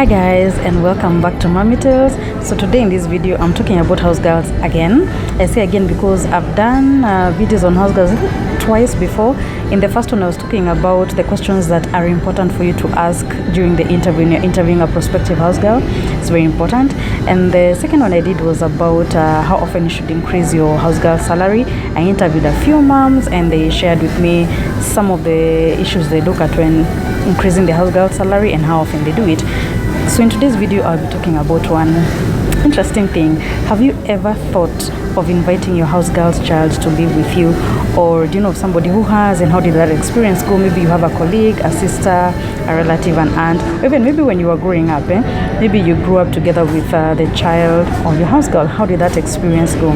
Hi guys, and welcome back to Mommy Tales. So today in this video I'm talking about house girls again. I say again because I've done videos on house girls twice before. In the first one I was talking about the questions that are important for you to ask during the interview when you're interviewing a prospective house girl. It's very important. And the second one I did was about how often you should increase your house girl salary. I interviewed a few moms and they shared with me some of the issues they look at when increasing the house girl salary and how often they do it. So in today's video I'll be talking about one interesting thing. Have you ever thought of inviting your house girl's child to live with you, or do you know somebody who has, and how did that experience go? Maybe you have a colleague, a sister, a relative, an aunt, or even maybe when you were growing up, maybe you grew up together with the child of your house girl. How did that experience go?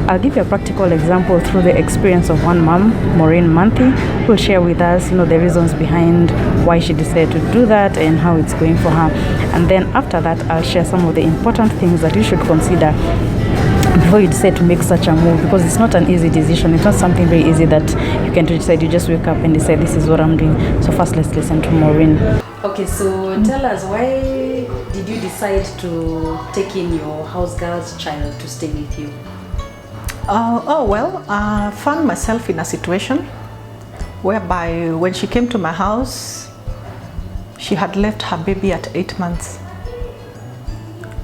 I'll give you a practical example through the experience of one mom, Maureen Manthi, who will share with us the reasons behind why she decided to do that and how it's going for her. And then after that I'll share some of the important things that you should consider before you decide to make such a move, because it's not an easy decision. It's not something very easy that you can decide. You just wake up and decide this is what I'm doing. So first let's listen to Maureen. Okay, so tell us, why did you decide to take in your house girl's child to stay with you? I found myself in a situation whereby when she came to my house, she had left her baby at 8 months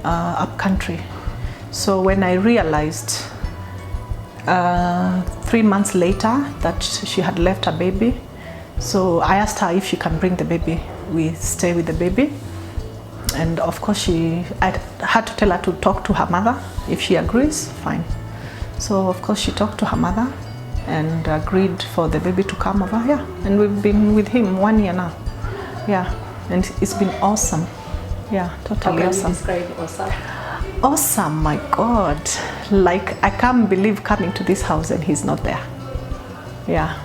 up country. So when I realized 3 months later that she had left her baby, so I asked her if she can bring the baby. We stay with the baby, and of course I had to tell her to talk to her mother. If she agrees, fine. So of course she talked to her mother and agreed for the baby to come over here, and we've been with him 1 year now. Yeah, and it's been awesome. Yeah, totally awesome. How can you describe awesome? Awesome, my God. Like, I can't believe coming to this house and he's not there. Yeah.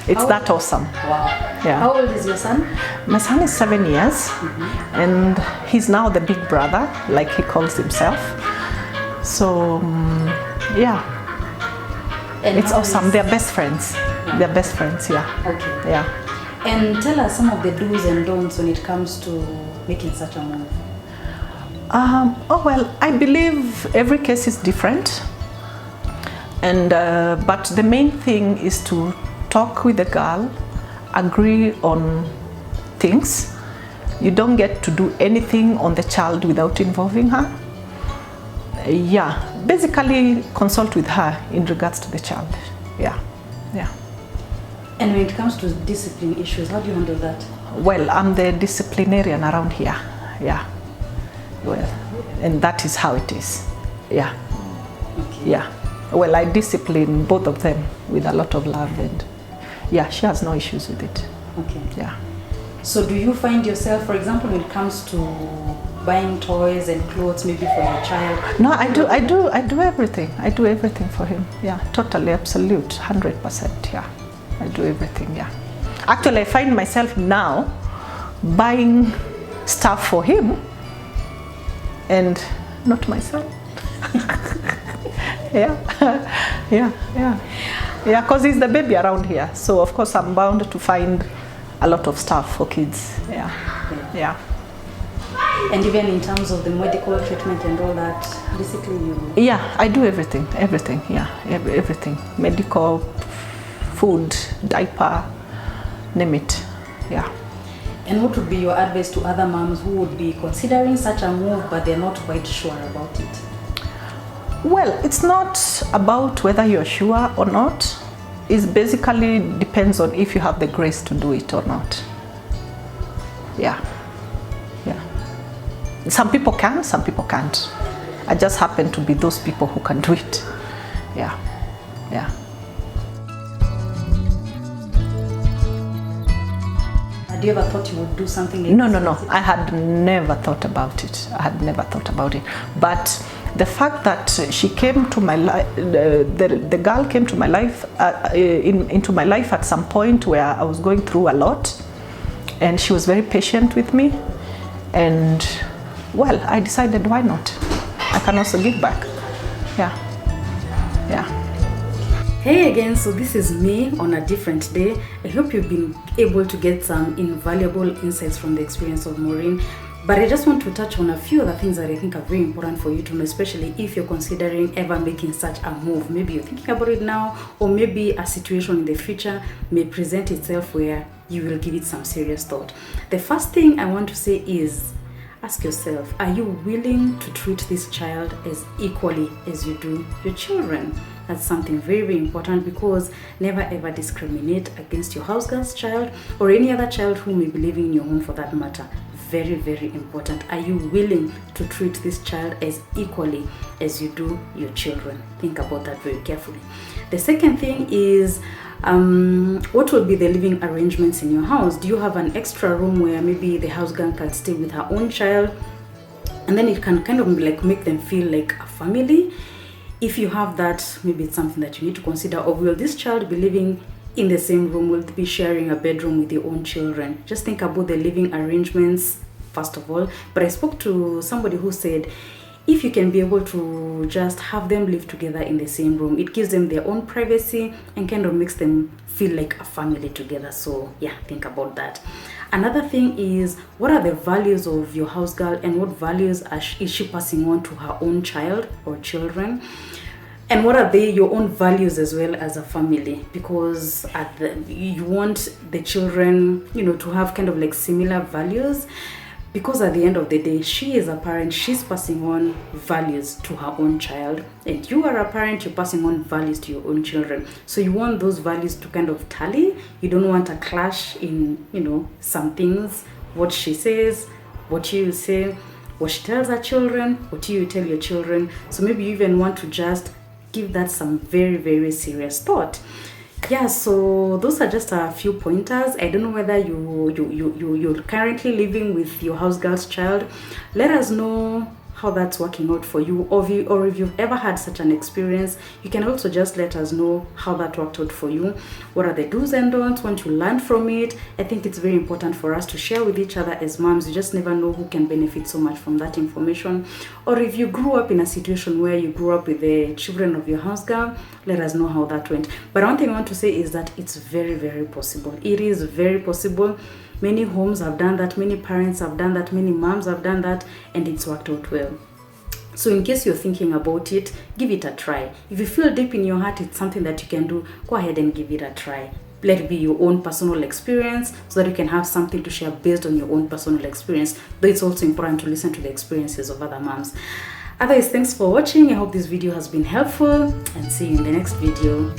It's that awesome. Wow. Yeah. How old is your son? My son is 7 years, and he's now the big brother, like he calls himself. So, yeah. And it's awesome. They're best friends. Yeah. They're best friends, yeah. Okay. Yeah. And tell us some of the do's and don'ts when it comes to making such a move. I believe every case is different, and but the main thing is to talk with the girl, agree on things. You don't get to do anything on the child without involving her. Basically consult with her in regards to the child. Yeah. And when it comes to discipline issues, how do you handle that? Well, I'm the disciplinarian around here. Yeah. Well, and that is how it is. Yeah. Okay. Yeah. Well, I discipline both of them with a lot of love, and yeah, she has no issues with it. Okay. Yeah. So do you find yourself, for example, when it comes to buying toys and clothes maybe for your child? No, I do everything. I do everything for him. Yeah, totally, absolute, 100%. Yeah, I do everything. Yeah. Actually, I find myself now buying stuff for him and not myself. Yeah, because he's the baby around here. So of course I'm bound to find a lot of stuff for kids. Yeah. And even in terms of the medical treatment and all that, basically you... Yeah, I do everything. Yeah, everything. Medical, food, diaper, name it. Yeah. And what would be your advice to other moms who would be considering such a move but they're not quite sure about it? Well, it's not about whether you're sure or not. It basically depends on if you have the grace to do it or not. Yeah. Some people can, some people can't. I just happen to be those people who can do it. Yeah. Had you ever thought you would do something like No. this? I had never thought about it. But the fact that she came to my life, the girl came to my life, into my life at some point where I was going through a lot, and she was very patient with me, and well, I decided, why not? I can also give back. Yeah. Hey again, so this is me on a different day. I hope you've been able to get some invaluable insights from the experience of Maureen. But I just want to touch on a few other things that I think are very important for you to know, especially if you're considering ever making such a move. Maybe you're thinking about it now, or maybe a situation in the future may present itself where you will give it some serious thought. The first thing I want to say is, ask yourself, are you willing to treat this child as equally as you do your children? That's something very, very important, because never ever discriminate against your house girl's child or any other child who may be living in your home for that matter. Very, very important. Are you willing to treat this child as equally as you do your children? Think about that very carefully. The second thing is, what will be the living arrangements in your house? Do you have an extra room where maybe the house girl can stay with her own child, and then it can kind of like make them feel like a family? If you have that, maybe it's something that you need to consider. Or will this child be living in the same room? Will be sharing a bedroom with your own children? Just think about the living arrangements first of all. But I spoke to somebody who said, if you can be able to just have them live together in the same room, it gives them their own privacy and kind of makes them feel like a family together. So yeah, think about that. Another thing is, what are the values of your house girl, and what values is she passing on to her own child or children? And what are your own values as well as a family? Because you want the children, to have kind of like similar values. Because at the end of the day, she is a parent, she's passing on values to her own child, and you are a parent, you're passing on values to your own children. So you want those values to kind of tally. You don't want a clash in, some things, what she says, what you say, what she tells her children, what you tell your children. So maybe you even want to just give that some very, very serious thought. Yeah, so those are just a few pointers. I don't know whether you're currently living with your house girl's child. Let us know how that's working out for you, or if you've ever had such an experience. You can also just let us know how that worked out for you. What are the do's and don'ts? Once you learn from it, I think it's very important for us to share with each other as moms. You just never know who can benefit so much from that information. Or if you grew up in a situation where you grew up with the children of your house girl, let us know how that went. But one thing I want to say is that it's very, very possible. It is very possible. Many homes have done that, many parents have done that, many moms have done that, and it's worked out well. So in case you're thinking about it, give it a try. If you feel deep in your heart it's something that you can do, go ahead and give it a try. Let it be your own personal experience, so that you can have something to share based on your own personal experience. But it's also important to listen to the experiences of other moms. Otherwise, thanks for watching. I hope this video has been helpful, and see you in the next video.